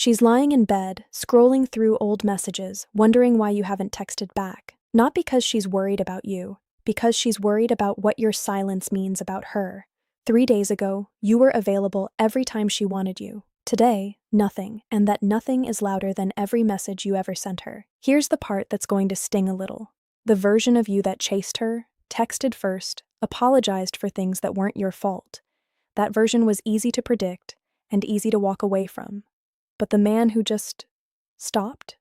She's lying in bed, scrolling through old messages, wondering why you haven't texted back. Not because she's worried about you, because she's worried about what your silence means about her. 3 days ago, you were available every time she wanted you. Today, nothing, and that nothing is louder than every message you ever sent her. Here's the part that's going to sting a little. The version of you that chased her, texted first, apologized for things that weren't your fault. That version was easy to predict and easy to walk away from. But the man who just stopped?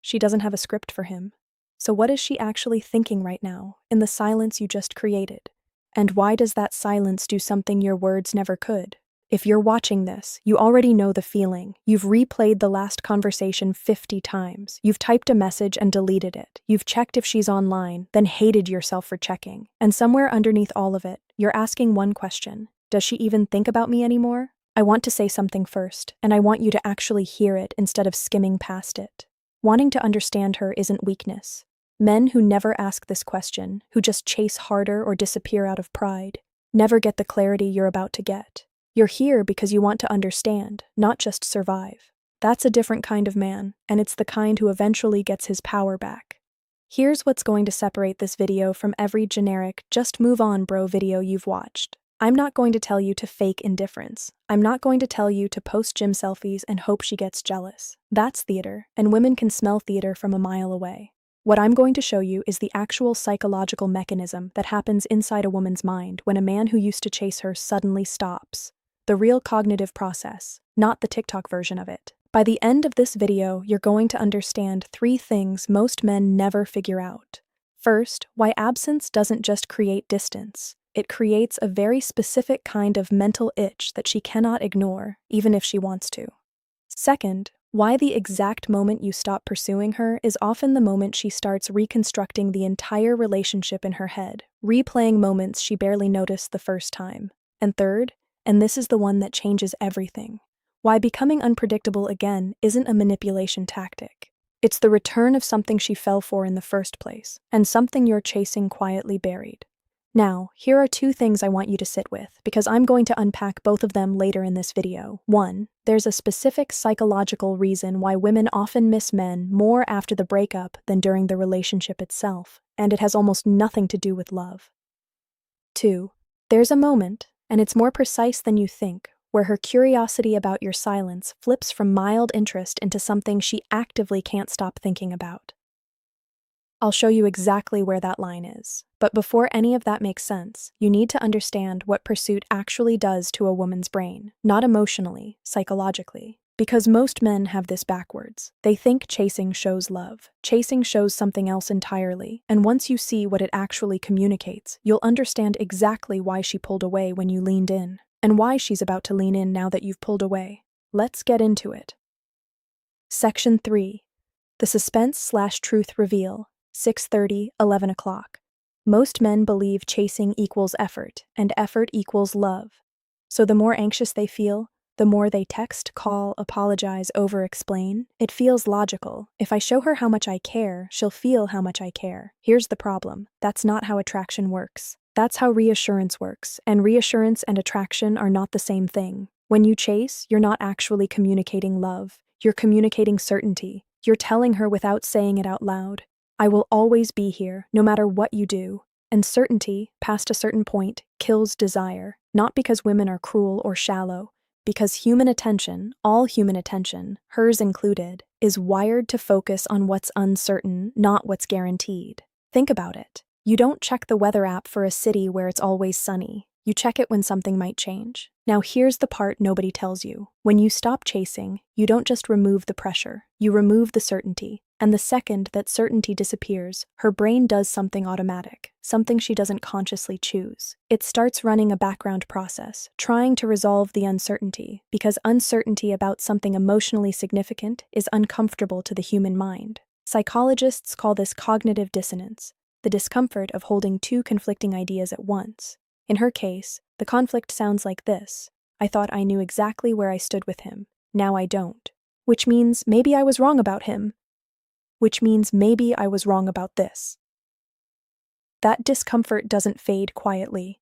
She doesn't have a script for him. So what is she actually thinking right now, in the silence you just created? And why does that silence do something your words never could? If you're watching this, you already know the feeling. You've replayed the last conversation 50 times. You've typed a message and deleted it. You've checked if she's online, then hated yourself for checking. And somewhere underneath all of it, you're asking one question. Does she even think about me anymore? I want to say something first, and I want you to actually hear it instead of skimming past it. Wanting to understand her isn't weakness. Men who never ask this question, who just chase harder or disappear out of pride, never get the clarity you're about to get. You're here because you want to understand, not just survive. That's a different kind of man, and it's the kind who eventually gets his power back. Here's what's going to separate this video from every generic "just move on, bro" video you've watched. I'm not going to tell you to fake indifference. I'm not going to tell you to post gym selfies and hope she gets jealous. That's theater, and women can smell theater from a mile away. What I'm going to show you is the actual psychological mechanism that happens inside a woman's mind when a man who used to chase her suddenly stops. The real cognitive process, not the TikTok version of it. By the end of this video, you're going to understand 3 things most men never figure out. First, why absence doesn't just create distance. It creates a very specific kind of mental itch that she cannot ignore, even if she wants to. Second, why the exact moment you stop pursuing her is often the moment she starts reconstructing the entire relationship in her head, replaying moments she barely noticed the first time. And third, and this is the one that changes everything, why becoming unpredictable again isn't a manipulation tactic. It's the return of something she fell for in the first place, and something you're chasing quietly buried. Now, here are 2 things I want you to sit with, because I'm going to unpack both of them later in this video. 1, there's a specific psychological reason why women often miss men more after the breakup than during the relationship itself, and it has almost nothing to do with love. 2, there's a moment, and it's more precise than you think, where her curiosity about your silence flips from mild interest into something she actively can't stop thinking about. I'll show you exactly where that line is. But before any of that makes sense, you need to understand what pursuit actually does to a woman's brain, not emotionally, psychologically. Because most men have this backwards. They think chasing shows love. Chasing shows something else entirely, and once you see what it actually communicates, you'll understand exactly why she pulled away when you leaned in, and why she's about to lean in now that you've pulled away. Let's get into it. Section 3. The suspense/truth reveal. 6:30, 11 o'clock. Most men believe chasing equals effort, and effort equals love. So the more anxious they feel, the more they text, call, apologize, over-explain. It feels logical. If I show her how much I care, she'll feel how much I care. Here's the problem. That's not how attraction works. That's how reassurance works, and reassurance and attraction are not the same thing. When you chase, you're not actually communicating love. You're communicating certainty. You're telling her without saying it out loud, I will always be here, no matter what you do. And certainty, past a certain point, kills desire, not because women are cruel or shallow, because human attention, all human attention, hers included, is wired to focus on what's uncertain, not what's guaranteed. Think about it. You don't check the weather app for a city where it's always sunny. You check it when something might change. Now here's the part nobody tells you. When you stop chasing, you don't just remove the pressure, you remove the certainty. And the second that certainty disappears, her brain does something automatic, something she doesn't consciously choose. It starts running a background process, trying to resolve the uncertainty, because uncertainty about something emotionally significant is uncomfortable to the human mind. Psychologists call this cognitive dissonance, the discomfort of holding 2 conflicting ideas at once. In her case, the conflict sounds like this: I thought I knew exactly where I stood with him, now I don't. Which means maybe I was wrong about him. Which means maybe I was wrong about this. That discomfort doesn't fade quietly.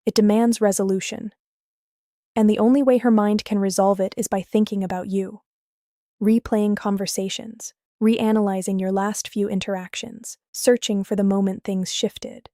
It demands resolution. And the only way her mind can resolve it is by thinking about you. replaying conversations, reanalyzing your last few interactions, searching for the moment things shifted.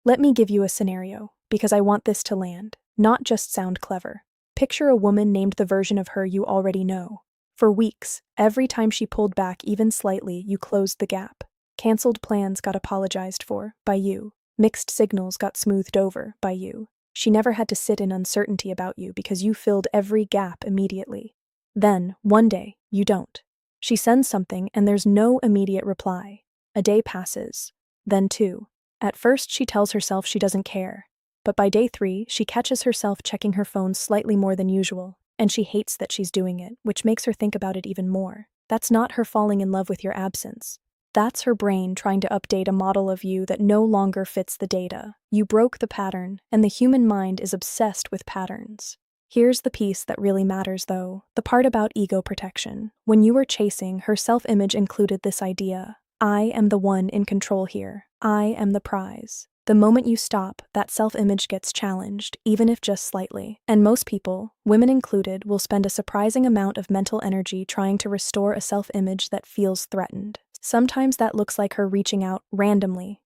Let me give you a scenario, because I want this to land, not just sound clever. Picture a woman named the version of her you already know. For weeks, every time she pulled back even slightly, you closed the gap. Cancelled plans got apologized for, by you. Mixed signals got smoothed over, by you. She never had to sit in uncertainty about you because you filled every gap immediately. Then, one day, you don't. She sends something and there's no immediate reply. A day passes. Then 2. At first she tells herself she doesn't care. But by day 3, she catches herself checking her phone slightly more than usual, and she hates that she's doing it, which makes her think about it even more. That's not her falling in love with your absence. That's her brain trying to update a model of you that no longer fits the data. You broke the pattern, and the human mind is obsessed with patterns. Here's the piece that really matters, though, the part about ego protection. When you were chasing, her self-image included this idea: I am the one in control here. I am the prize. The moment you stop, that self-image gets challenged, even if just slightly. And most people, women included, will spend a surprising amount of mental energy trying to restore a self-image that feels threatened. Sometimes that looks like her reaching out randomly.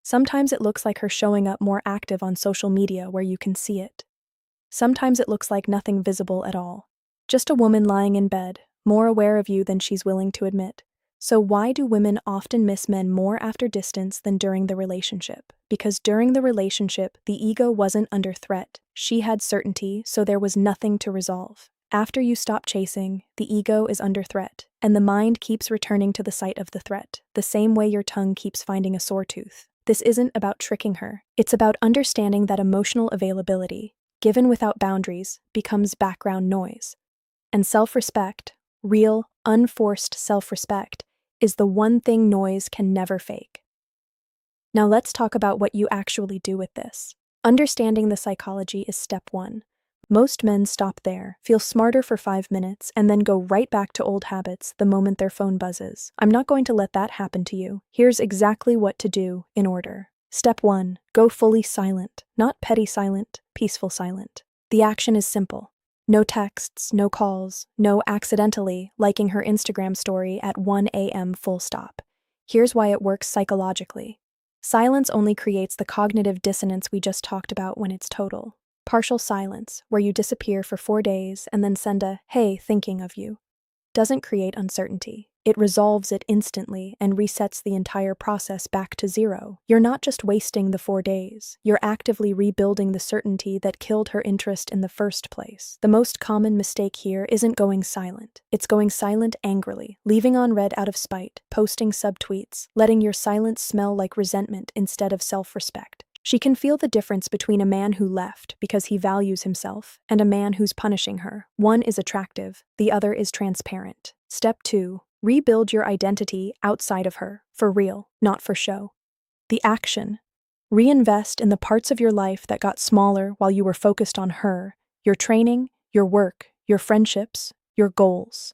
Sometimes it looks like her showing up more active on social media where you can see it. Sometimes it looks like nothing visible at all. Just a woman lying in bed, more aware of you than she's willing to admit. So why do women often miss men more after distance than during the relationship? Because during the relationship, the ego wasn't under threat. She had certainty, so there was nothing to resolve. After you stop chasing, the ego is under threat, and the mind keeps returning to the site of the threat, the same way your tongue keeps finding a sore tooth. This isn't about tricking her. It's about understanding that emotional availability, given without boundaries, becomes background noise. And self-respect, real, unforced self-respect, is the one thing noise can never fake. Now let's talk about what you actually do with this. Understanding the psychology is step 1. Most men stop there, feel smarter for 5 minutes, and then go right back to old habits the moment their phone buzzes. I'm not going to let that happen to you. Here's exactly what to do in order. Step 1. Go fully silent. Not petty silent, peaceful silent. The action is simple. No texts, no calls, no accidentally liking her Instagram story at 1 a.m. full stop. Here's why it works psychologically. Silence only creates the cognitive dissonance we just talked about when it's total. Partial silence, where you disappear for 4 days and then send a "hey, thinking of you," doesn't create uncertainty. It resolves it instantly and resets the entire process back to 0. You're not just wasting the 4 days, you're actively rebuilding the certainty that killed her interest in the first place. The most common mistake here isn't going silent. It's going silent angrily, leaving on read out of spite, posting subtweets, letting your silence smell like resentment instead of self-respect. She can feel the difference between a man who left because he values himself and a man who's punishing her. One is attractive, the other is transparent. Step 2. Rebuild your identity outside of her, for real, not for show. The action. Reinvest in the parts of your life that got smaller while you were focused on her, your training, your work, your friendships, your goals.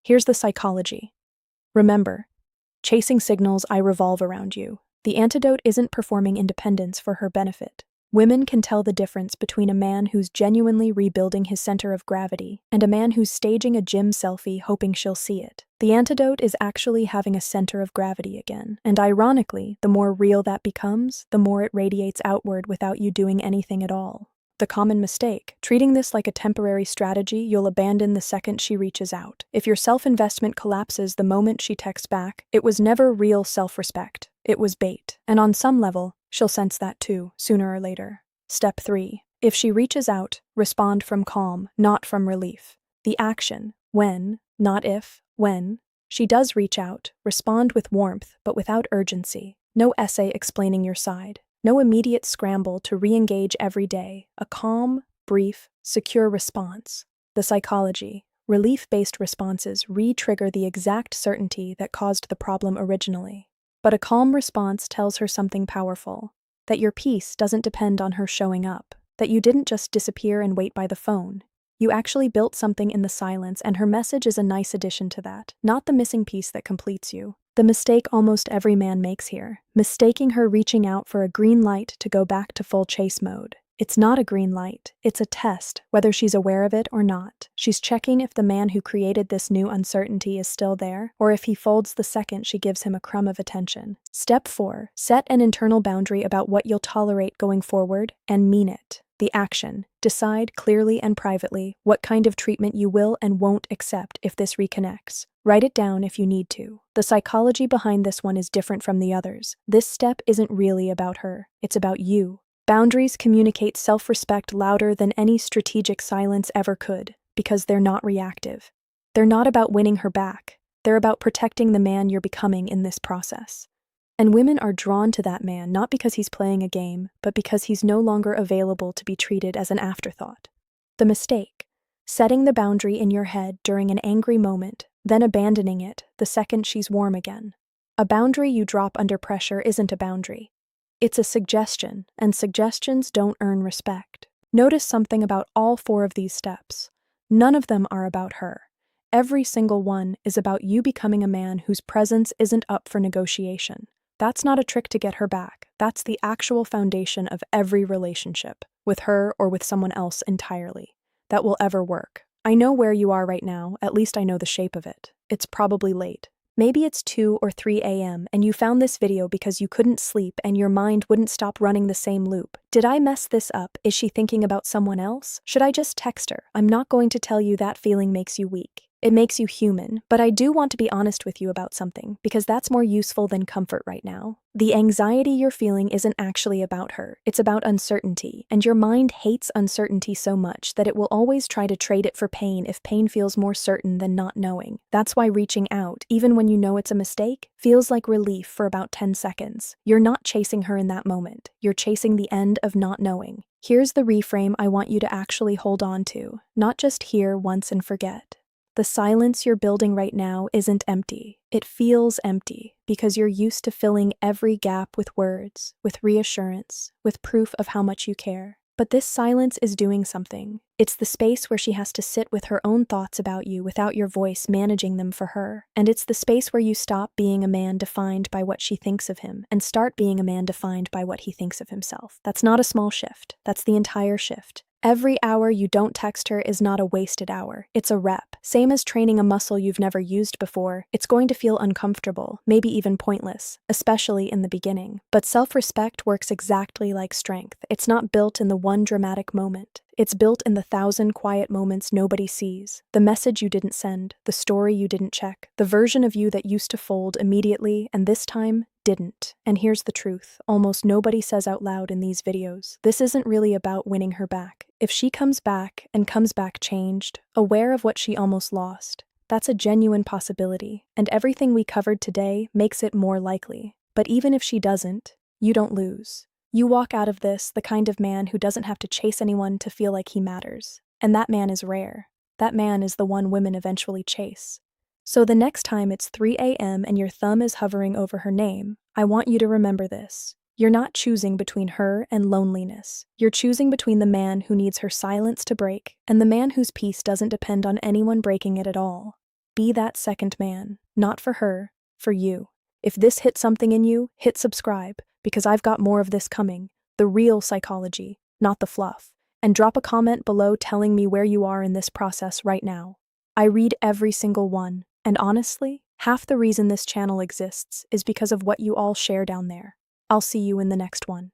Here's the psychology. Remember, chasing signals I revolve around you. The antidote isn't performing independence for her benefit. Women can tell the difference between a man who's genuinely rebuilding his center of gravity and a man who's staging a gym selfie hoping she'll see it. The antidote is actually having a center of gravity again, and ironically, the more real that becomes, the more it radiates outward without you doing anything at all. The common mistake: treating this like a temporary strategy you'll abandon the second she reaches out. If your self-investment collapses the moment she texts back, it was never real self-respect. It was bait. And on some level, she'll sense that too, sooner or later. Step 3. If she reaches out, respond from calm, not from relief. The action: when, not if, when. She does reach out, respond with warmth, but without urgency. No essay explaining your side. No immediate scramble to re-engage every day. A calm, brief, secure response. The psychology. Relief-based responses re-trigger the exact certainty that caused the problem originally. But a calm response tells her something powerful. That your peace doesn't depend on her showing up. That you didn't just disappear and wait by the phone. You actually built something in the silence, and her message is a nice addition to that, not the missing piece that completes you. The mistake almost every man makes here, mistaking her reaching out for a green light to go back to full chase mode. It's not a green light. It's a test, whether she's aware of it or not. She's checking if the man who created this new uncertainty is still there, or if he folds the second she gives him a crumb of attention. Step 4. Set an internal boundary about what you'll tolerate going forward, and mean it. The action. Decide clearly and privately what kind of treatment you will and won't accept if this reconnects. Write it down if you need to. The psychology behind this one is different from the others. This step isn't really about her. It's about you. Boundaries communicate self-respect louder than any strategic silence ever could, because they're not reactive. They're not about winning her back. They're about protecting the man you're becoming in this process. And women are drawn to that man not because he's playing a game, but because he's no longer available to be treated as an afterthought. The mistake: setting the boundary in your head during an angry moment, then abandoning it the second she's warm again. A boundary you drop under pressure isn't a boundary. It's a suggestion, and suggestions don't earn respect. Notice something about all 4 of these steps. None of them are about her. Every single one is about you becoming a man whose presence isn't up for negotiation. That's not a trick to get her back. That's the actual foundation of every relationship, with her or with someone else entirely, that will ever work. I know where you are right now, at least I know the shape of it. It's probably late. Maybe it's 2 or 3 a.m. and you found this video because you couldn't sleep and your mind wouldn't stop running the same loop. Did I mess this up? Is she thinking about someone else? Should I just text her? I'm not going to tell you that feeling makes you weak. It makes you human, but I do want to be honest with you about something, because that's more useful than comfort right now. The anxiety you're feeling isn't actually about her. It's about uncertainty, and your mind hates uncertainty so much that it will always try to trade it for pain if pain feels more certain than not knowing. That's why reaching out, even when you know it's a mistake, feels like relief for about 10 seconds. You're not chasing her in that moment. You're chasing the end of not knowing. Here's the reframe I want you to actually hold on to, not just hear once and forget. The silence you're building right now isn't empty. It feels empty because you're used to filling every gap with words, with reassurance, with proof of how much you care. But this silence is doing something. It's the space where she has to sit with her own thoughts about you without your voice managing them for her. And it's the space where you stop being a man defined by what she thinks of him and start being a man defined by what he thinks of himself. That's not a small shift. That's the entire shift. Every hour you don't text her is not a wasted hour. It's a rep. Same as training a muscle you've never used before. It's going to feel uncomfortable, maybe even pointless, especially in the beginning. But self-respect works exactly like strength. It's not built in the one dramatic moment. It's built in the 1,000 quiet moments nobody sees. The message you didn't send, the story you didn't check, the version of you that used to fold immediately and this time didn't. And here's the truth: almost nobody says out loud in these videos. This isn't really about winning her back. If she comes back and comes back changed, aware of what she almost lost, that's a genuine possibility, and everything we covered today makes it more likely. But even if she doesn't, you don't lose. You walk out of this the kind of man who doesn't have to chase anyone to feel like he matters. And that man is rare. That man is the one women eventually chase. So the next time it's 3 a.m. and your thumb is hovering over her name, I want you to remember this. You're not choosing between her and loneliness. You're choosing between the man who needs her silence to break and the man whose peace doesn't depend on anyone breaking it at all. Be that second man, not for her, for you. If this hit something in you, hit subscribe, because I've got more of this coming. The real psychology, not the fluff. And drop a comment below telling me where you are in this process right now. I read every single one, and honestly, half the reason this channel exists is because of what you all share down there. I'll see you in the next one.